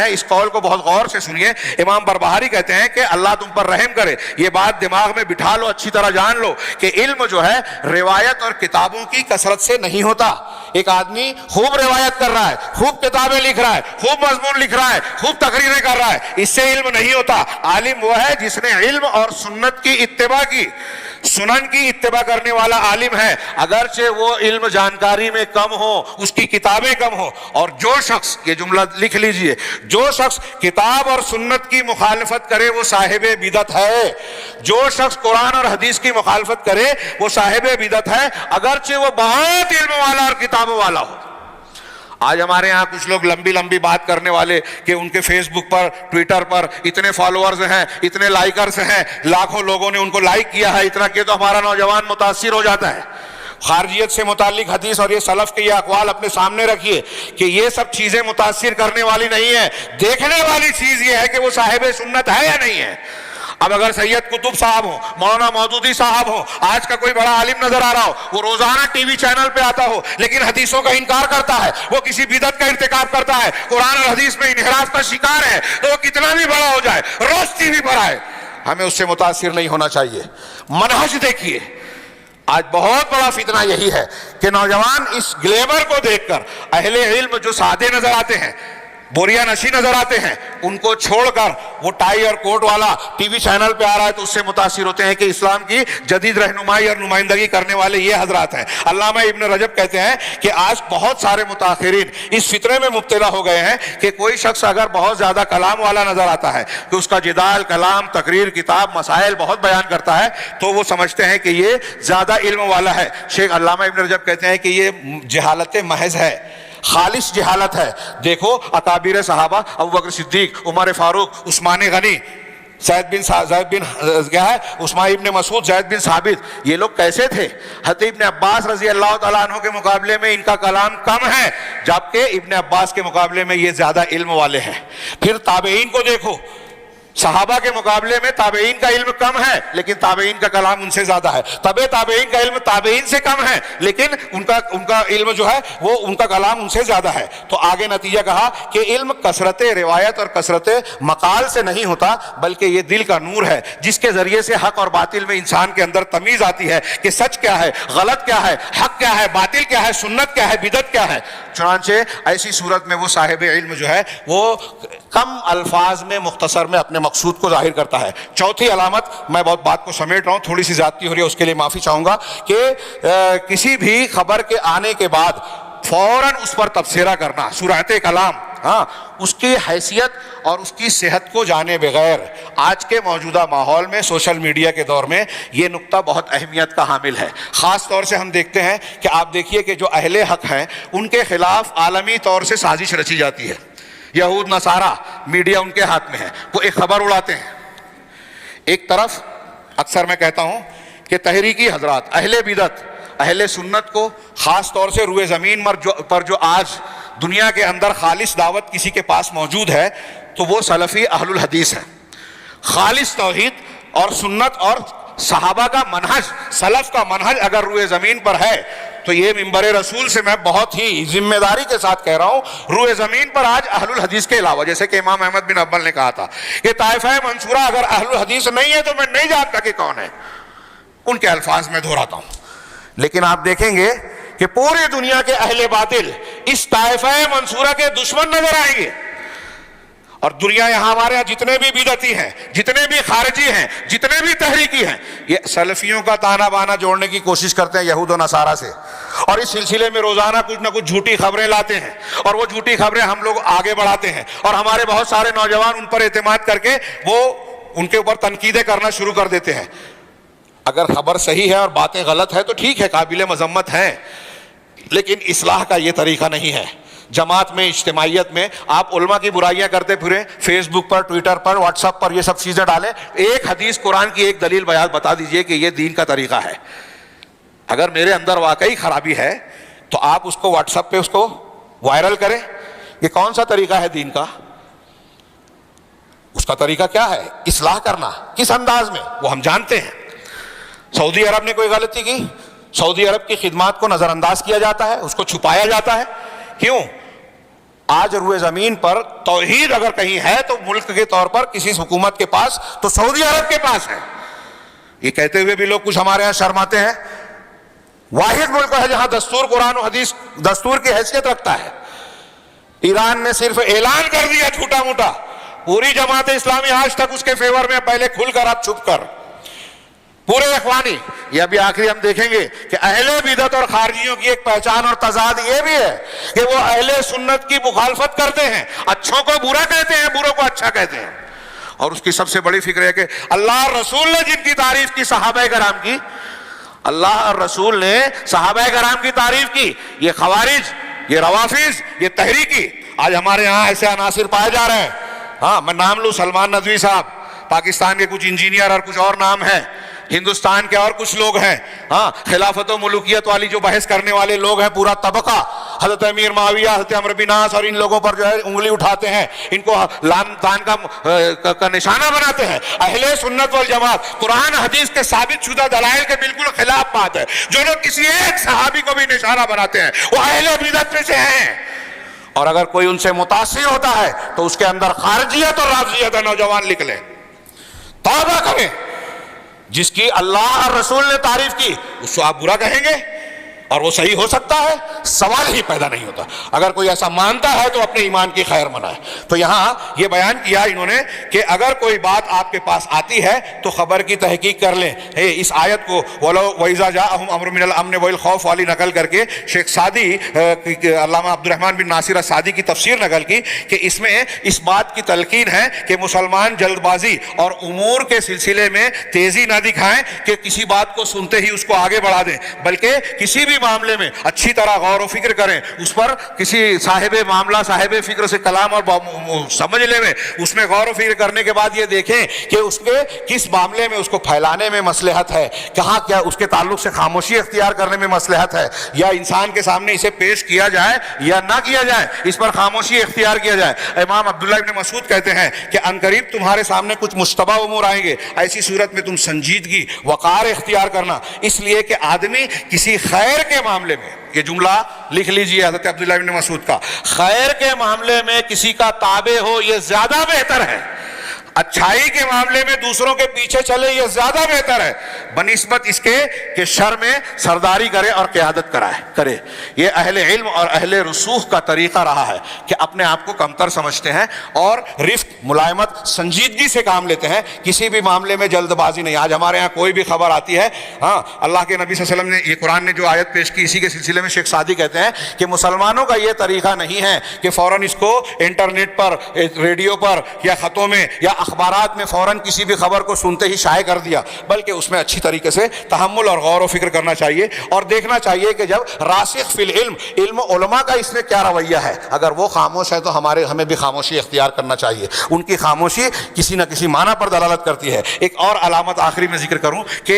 اس قول کو بہت غور سے سنیے. امام بربہاری کہتے ہیں کہ اللہ تم پر رحم کرے. یہ بات دماغ میں بٹھا لو, اچھی طرح جان لو کہ علم جو ہے روایت اور کتابوں کی کثرت سے نہیں ہوتا. ایک آدمی خوب روایت کر رہا ہے, خوب کتابیں لکھ رہا ہے, خوب مضمون لکھ رہا ہے, خوب تقریریں کر رہا ہے, اس سے علم نہیں ہوتا. عالم وہ ہے جس نے علم اور سنت کی اتباع کی, سنن کی اتباع کرنے والا عالم ہے. اگرچہ وہ علم جانکاری میں کم ہو, اس کی کتابیں کم ہو. اور جو شخص, یہ جملہ لکھ لیجئے, جو شخص کتاب اور سنت کی مخالفت کرے وہ صاحب بدعت ہے. جو شخص قرآن اور حدیث کی مخالفت کرے وہ صاحب بدعت ہے, اگرچہ وہ بہت علم والا اور کتابوں والا ہو. آج ہمارے ہاں کچھ لوگ لمبی لمبی بات کرنے والے کہ ان کے فیس بک پر, ٹویٹر پر اتنے فالوورز ہیں, اتنے لائکرز ہیں, لاکھوں لوگوں نے ان کو لائک کیا ہے, اتنا کہ تو ہمارا نوجوان متاثر ہو جاتا ہے. خارجیت سے متعلق حدیث اور یہ سلف کے یہ اقوال اپنے سامنے رکھیے کہ یہ سب چیزیں متاثر کرنے والی نہیں ہیں. دیکھنے والی چیز یہ ہے کہ وہ صاحب سنت ہے یا نہیں ہے. اب اگر سید قطب صاحب ہوں, مولانا مودودی صاحب ہوں, آج کا کوئی بڑا عالم نظر آ رہا ہو, وہ روزانہ ٹی وی چینل پہ آتا ہو لیکن حدیثوں کا انکار کرتا ہے, وہ کسی بدعت کا ارتکاب کرتا ہے, قرآن اور حدیث میں انحراف کا شکار ہے, تو وہ کتنا بھی بڑا ہو جائے, روز ٹی وی پر آئے, ہمیں اس سے متاثر نہیں ہونا چاہیے. منہج دیکھیے. آج بہت بڑا فتنہ یہی ہے کہ نوجوان اس گلیمر کو دیکھ کر, اہل علم جو سادے نظر آتے ہیں, بوریا نشی نظر آتے ہیں, ان کو چھوڑ کر وہ ٹائی اور کوٹ والا ٹی وی چینل پہ آ رہا ہے تو اس سے متاثر ہوتے ہیں کہ اسلام کی جدید رہنمائی اور نمائندگی کرنے والے یہ حضرات ہیں. علامہ ابن رجب کہتے ہیں کہ آج بہت سارے متاخرین اس فطرے میں مبتلا ہو گئے ہیں کہ کوئی شخص اگر بہت زیادہ کلام والا نظر آتا ہے, کہ اس کا جدال, کلام, تقریر, کتاب, مسائل بہت بیان کرتا ہے, تو وہ سمجھتے ہیں کہ یہ زیادہ علم والا ہے. شیخ علامہ ابن رجب کہتے ہیں کہ یہ جہالت محض ہے, خالص جہالت ہے. دیکھو اکابر صحابہ, ابو بکر صدیق, عمر فاروق, عثمان غنی, عثمان ابن مسعود, زید بن ثابت, یہ لوگ کیسے تھے؟ حضرت ابن عباس رضی اللہ تعالیٰ عنہ کے مقابلے میں ان کا کلام کم ہے, جبکہ ابن عباس کے مقابلے میں یہ زیادہ علم والے ہیں. پھر تابعین کو دیکھو, صحابہ کے مقابلے میں تابعین کا علم کم ہے لیکن تابعین کا کلام ان سے زیادہ ہے. تابعین کا علم تابعین سے کم ہے لیکن ان کا علم جو ہے وہ ان کا کلام ان سے زیادہ ہے. تو آگے نتیجہ کہا کہ علم کثرت روایت اور کثرت مقال سے نہیں ہوتا, بلکہ یہ دل کا نور ہے جس کے ذریعے سے حق اور باطل میں انسان کے اندر تمیز آتی ہے کہ سچ کیا ہے, غلط کیا ہے, حق کیا ہے, باطل کیا ہے, سنت کیا ہے, بدعت کیا ہے. چنانچہ ایسی صورت میں وہ صاحب علم جو ہے وہ کم الفاظ میں, مختصر میں اپنے مقصود کو ظاہر کرتا ہے. چوتھی علامت, میں بہت بات کو سمیٹ رہا ہوں, تھوڑی سی زیادتی ہو رہی ہے, اس کے لیے معافی چاہوں گا, کہ کسی بھی خبر کے آنے کے بعد فوراً اس پر تبصرہ کرنا, سرعت کلام, ہاں, اس کی حیثیت اور اس کی صحت کو جانے بغیر. آج کے موجودہ ماحول میں, سوشل میڈیا کے دور میں, یہ نقطہ بہت اہمیت کا حامل ہے. خاص طور سے ہم دیکھتے ہیں کہ آپ دیکھیے کہ جو اہل حق ہیں ان کے خلاف عالمی طور سے سازش رچی جاتی ہے. یہود نصارہ, میڈیا ان کے ہاتھ میں ہے, وہ ایک خبر اڑاتے ہیں. ایک طرف اکثر میں کہتا ہوں کہ تحریکی حضرات, اہل بدعت, اہل سنت کو خاص طور سے روئے زمین پر جو آج دنیا کے اندر خالص دعوت کسی کے پاس موجود ہے تو وہ سلفی اہل الحدیث ہیں. خالص توحید اور سنت اور صحابہ کا منہج, سلف کا منہج اگر روئے زمین پر ہے تو یہ منبر رسول سے میں بہت ہی ذمہ داری کے ساتھ کہہ رہا ہوں, روئے زمین پر آج اہل الحدیث کے علاوہ, جیسے کہ امام احمد بن حنبل نے کہا تھا کہ طائفہ منصورہ اگر اہل الحدیث نہیں ہے تو میں نہیں جانتا کہ کون ہے. ان کے الفاظ میں دہراتا ہوں. لیکن آپ دیکھیں گے کہ پوری دنیا کے اہل باطل اس طائفہ منصورہ کے دشمن نظر آئیں گے. اور دنیا یہاں ہمارے یہاں جتنے بھی بدعتی ہیں, جتنے بھی خارجی ہیں, جتنے بھی تحریکی ہیں, یہ سلفیوں کا تانا بانا جوڑنے کی کوشش کرتے ہیں یہود و نصارہ سے, اور اس سلسلے میں روزانہ کچھ نہ کچھ جھوٹی خبریں لاتے ہیں, اور وہ جھوٹی خبریں ہم لوگ آگے بڑھاتے ہیں, اور ہمارے بہت سارے نوجوان ان پر اعتماد کر کے وہ ان کے اوپر تنقیدیں کرنا شروع کر دیتے ہیں. اگر خبر صحیح ہے اور باتیں غلط ہے تو ٹھیک ہے, قابل مذمت ہیں, لیکن اصلاح کا یہ طریقہ نہیں ہے. جماعت میں, اجتماعیت میں آپ علماء کی برائیاں کرتے پھریں, فیس بک پر, ٹویٹر پر, واٹس ایپ پر یہ سب چیزیں ڈالیں, ایک حدیث قرآن کی ایک دلیل بیان بتا دیجئے کہ یہ دین کا طریقہ ہے. اگر میرے اندر واقعی خرابی ہے تو آپ اس کو واٹس ایپ پہ اس کو وائرل کریں. یہ کون سا طریقہ ہے دین کا؟ اس کا طریقہ کیا ہے؟ اصلاح کرنا. کس انداز میں وہ ہم جانتے ہیں. سعودی عرب نے کوئی غلطی کی, سعودی عرب کی خدمات کو نظر انداز کیا جاتا ہے, اس کو چھپایا جاتا ہے. کیوں؟ آج روئے زمین پر توحید اگر کہیں ہے تو ملک کے طور پر کسی حکومت کے پاس تو سعودی عرب کے پاس ہے. یہ کہتے ہوئے بھی لوگ کچھ ہمارے ہاں شرماتے ہیں. واحد ملک ہے جہاں دستور قرآن و حدیث دستور کی حیثیت رکھتا ہے. ایران نے صرف اعلان کر دیا چھوٹا موٹا, پوری جماعت اسلامی آج تک اس کے فیور میں, پہلے کھل کر اب چھپ کر. پورے اخوانی, یہ ابھی آخری ہم دیکھیں گے کہ اہل بدعت اور خارجیوں کی ایک پہچان اور تضاد یہ بھی ہے کہ وہ اہل سنت کی مخالفت کرتے ہیں, اچھوں کو برا کہتے ہیں, بروں کو اچھا کہتے ہیں. اور اس کی سب سے بڑی فکر ہے کہ اللہ اور رسول نے جن کی تعریف کی صحابہ کرام کی, اللہ اور رسول نے صحابہ کرام کی تعریف کی, یہ خوارج, یہ روافض, یہ تحریکی آج ہمارے ہاں ایسے عناصر پائے جا رہے ہیں. ہاں میں نام لوں, سلمان ندوی صاحب, پاکستان کے کچھ انجینئر اور کچھ اور نام ہیں, ہندوستان کے اور کچھ لوگ ہیں, ہاں خلافت و ملوکیت والی جو بحث کرنے والے لوگ ہیں, پورا طبقہ حضرت امیر معاویہ, حضرت عمرو بن عاص اور ان لوگوں پر جو ہے انگلی اٹھاتے ہیں, ان کو لعن طعن کا نشانہ بناتے ہیں. اہل سنت والجماعت قرآن حدیث کے ثابت شدہ دلائل کے بالکل خلاف بات ہے. جو لوگ کسی ایک صحابی کو بھی نشانہ بناتے ہیں وہ اہل بدعت میں سے ہیں. اور اگر کوئی ان سے متاثر ہوتا ہے تو اس کے اندر خارجیت اور رافضیت ہے. نوجوان لکھ لیں, توبہ کریں. جس کی اللہ اور رسول نے تعریف کی اس کو آپ برا کہیں گے اور وہ صحیح ہو سکتا ہے؟ سوال ہی پیدا نہیں ہوتا. اگر کوئی ایسا مانتا ہے تو اپنے ایمان کی خیر منائے. تو یہاں یہ بیان کیا انہوں نے کہ اگر کوئی بات آپ کے پاس آتی ہے تو خبر کی تحقیق کر لیں. اس آیت کو وَإِذَا جَاءَهُمْ أَمْرٌ مِّنَ الْأَمْنِ وَالْخَوْفِ والی نقل کر کے شیخ سعدی, علامہ عبد الرحمن بن ناصر سعدی کی تفسیر نقل کی کہ اس میں اس بات کی تلقین ہے کہ مسلمان جلد بازی اور امور کے سلسلے میں تیزی نہ دکھائیں کہ کسی بات کو سنتے ہی اس کو آگے بڑھا دیں, بلکہ کسی بھی معاملے میں اچھی طرح غور و فکر کریں. اس پر کسی صاحب معاملہ, صاحب فکر سے کلام اور سمجھ لے میں اس میں غور و فکر کرنے کے بعد یہ دیکھیں کہ اس کے کس معاملے میں اس کو پھیلانے میں مصلحت ہے, کہاں کیا اس کے تعلق سے خاموشی اختیار کرنے میں مصلحت ہے, یا انسان کے سامنے اسے پیش کیا جائے یا نہ کیا جائے, اس پر خاموشی اختیار کیا جائے. امام عبداللہ ابن مسعود کہتے ہیں کہ عنقریب تمہارے سامنے کچھ مشتبہ امور آئیں گے, ایسی صورت میں تم سنجیدگی وقار اختیار کرنا, اس لیے کہ آدمی کسی خیر کے معاملے میں, یہ جملہ لکھ لیجئے حضرت عبداللہ ابن مسعود کا, خیر کے معاملے میں کسی کا تابع ہو یہ زیادہ بہتر ہے, اچھائی کے معاملے میں دوسروں کے پیچھے چلے یہ زیادہ بہتر ہے, بنسبت اس کے کہ شر میں سرداری کرے اور قیادت کرے. یہ اہل علم اور اہل رسوخ کا طریقہ رہا ہے کہ اپنے آپ کو کمتر سمجھتے ہیں اور رفق, ملائمت, سنجیدگی سے کام لیتے ہیں, کسی بھی معاملے میں جلد بازی نہیں. آج ہمارے ہاں کوئی بھی خبر آتی ہے, ہاں اللہ کے نبی صلی اللہ علیہ وسلم نے یہ قرآن نے جو آیت پیش کی اسی کے سلسلے میں شیخ سعدی کہتے ہیں کہ مسلمانوں کا یہ طریقہ نہیں ہے کہ فوراً اس کو انٹرنیٹ پر, ریڈیو پر یا خطوں میں یا اخبارات میں فوراً کسی بھی خبر کو سنتے ہی شائع کر دیا, بلکہ اس میں اچھی طریقے سے تحمل اور غور و فکر کرنا چاہیے اور دیکھنا چاہیے کہ جب راسخ فی العلم, علم علماء کا اس میں کیا رویہ ہے. اگر وہ خاموش ہے تو ہمیں بھی خاموشی اختیار کرنا چاہیے. ان کی خاموشی کسی نہ کسی معنی پر دلالت کرتی ہے. ایک اور علامت آخری میں ذکر کروں کہ